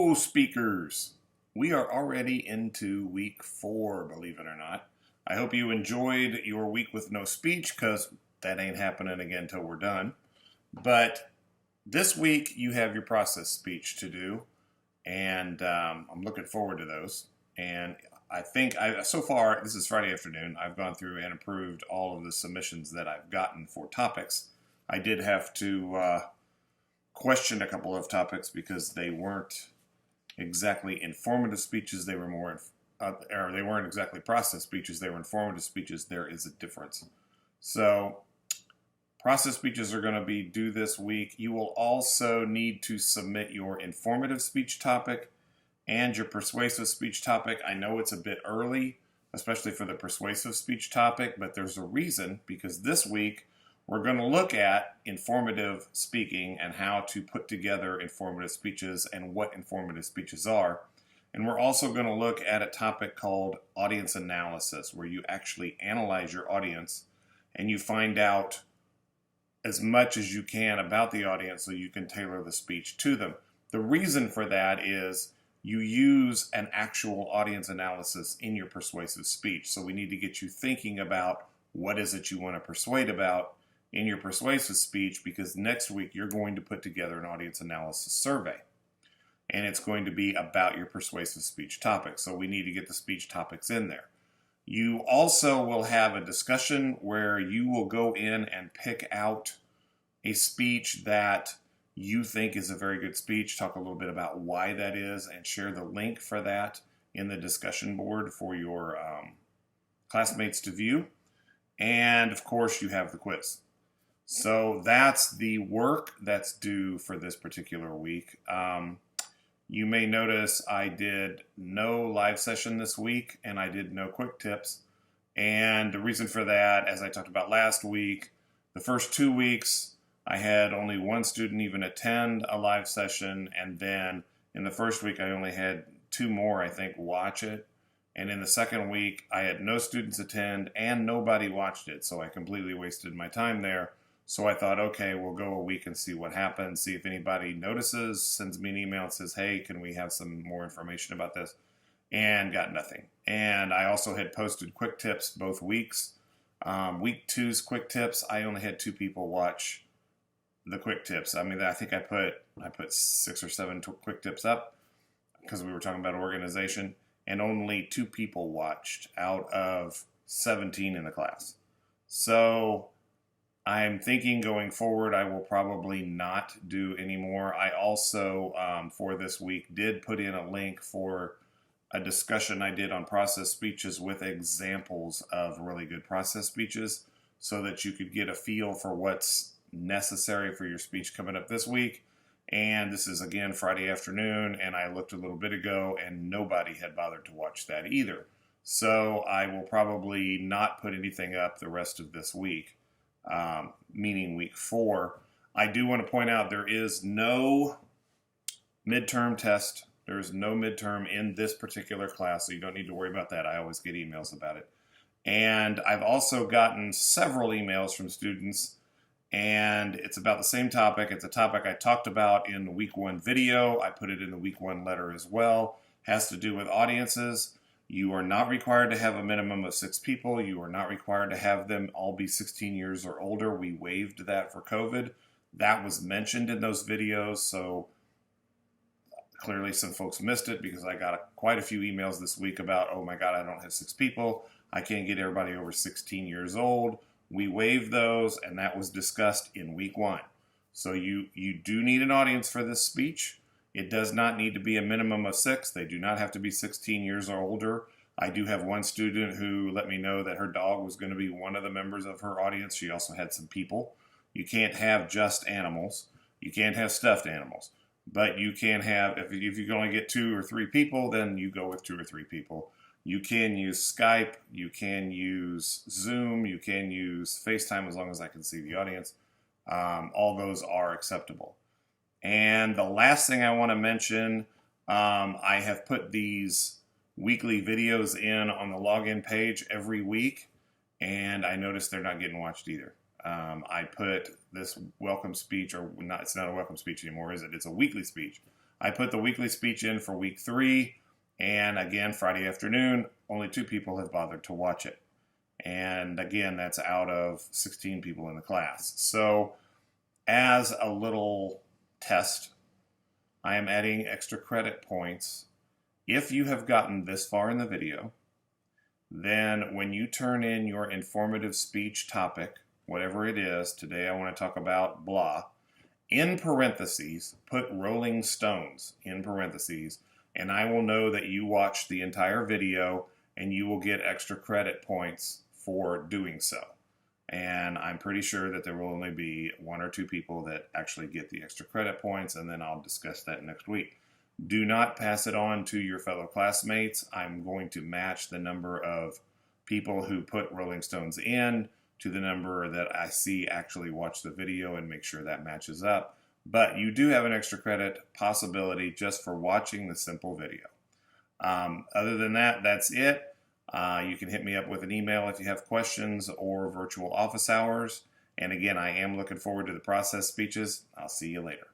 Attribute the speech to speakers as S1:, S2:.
S1: Hello, speakers. We are already into week 4, believe it or not. I hope you enjoyed your week with no speech, because that ain't happening again until we're done. But this week you have your process speech to do, and I'm looking forward to those. And I think so far, this is Friday afternoon, I've gone through and approved all of the submissions that I've gotten for topics. I did have to question a couple of topics because they weren't exactly informative speeches. They were more, or they weren't exactly process speeches. They were informative speeches. There is a difference. So process speeches are going to be due this week. You will also need to submit your informative speech topic and your persuasive speech topic. I know it's a bit early, especially for the persuasive speech topic, but there's a reason, because this week we're going to look at informative speaking and how to put together informative speeches and what informative speeches are. And we're also going to look at a topic called audience analysis, where you actually analyze your audience and you find out as much as you can about the audience so you can tailor the speech to them. The reason for that is you use an actual audience analysis in your persuasive speech. So we need to get you thinking about what is it you want to persuade about in your persuasive speech, because next week you're going to put together an audience analysis survey, and it's going to be about your persuasive speech topic. So we need to get the speech topics in there. You also will have a discussion where you will go in and pick out a speech that you think is a very good speech, talk a little bit about why that is, and share the link for that in the discussion board for your classmates to view. And of course you have the quiz. So that's the work that's due for this particular week. You may notice I did no live session this week, and I did no quick tips. And the reason for that, as I talked about last week, the first 2 weeks I had only one student even attend a live session, and then in the first week I only had 2 more, I think, watch it. And in the second week I had no students attend and nobody watched it, so I completely wasted my time there. So I thought, okay, we'll go a week and see what happens, see if anybody notices, sends me an email and says, hey, can we have some more information about this? And got nothing. And I also had posted quick tips both weeks. Week 2's quick tips, I only had 2 people watch the quick tips. I mean, I think I put 6 or 7 quick tips up because we were talking about organization, and only 2 people watched out of 17 in the class. So I'm thinking going forward I will probably not do any more. I also, for this week, did put in a link for a discussion I did on process speeches with examples of really good process speeches, so that you could get a feel for what's necessary for your speech coming up this week. And this is, again, Friday afternoon, and I looked a little bit ago and nobody had bothered to watch that either. So I will probably not put anything up the rest of this week. Meaning week 4. I do want to point out there is no midterm test. There is no midterm in this particular class, so you don't need to worry about that. I always get emails about it. And I've also gotten several emails from students, and it's about the same topic. It's a topic I talked about in the week 1 video. I put it in the week 1 letter as well. It has to do with audiences. You are not required to have a minimum of 6 people. You are not required to have them all be 16 years or older. We waived that for COVID. That was mentioned in those videos, so clearly some folks missed it, because I got quite a few emails this week about, oh my God, I don't have 6 people. I can't get everybody over 16 years old. We waived those, and that was discussed in week 1. So you do need an audience for this speech. It does not need to be a minimum of 6. They do not have to be 16 years or older. I do have one student who let me know that her dog was going to be one of the members of her audience. She also had some people. You can't have just animals. You can't have stuffed animals. But you can have, if you can only get 2 or 3 people, then you go with 2 or 3 people. You can use Skype. You can use Zoom. You can use FaceTime, as long as I can see the audience. All those are acceptable. And the last thing I want to mention, I have put these weekly videos in on the login page every week, and I noticed they're not getting watched either. I put this welcome speech, or not, it's not a welcome speech anymore, is it? It's a weekly speech. I put the weekly speech in for week 3, and again, Friday afternoon, only 2 people have bothered to watch it. And again, that's out of 16 people in the class. So as a little test, I am adding extra credit points. If you have gotten this far in the video, then when you turn in your informative speech topic, whatever it is, today I want to talk about blah, in parentheses, put Rolling Stones in parentheses, and I will know that you watched the entire video and you will get extra credit points for doing so. And I'm pretty sure that there will only be 1 or 2 people that actually get the extra credit points, and then I'll discuss that next week. Do not pass it on to your fellow classmates. I'm going to match the number of people who put Rolling Stones in to the number that I see actually watch the video and make sure that matches up. But you do have an extra credit possibility just for watching the simple video. Other than that, that's it. You can hit me up with an email if you have questions or virtual office hours. And again, I am looking forward to the process speeches. I'll see you later.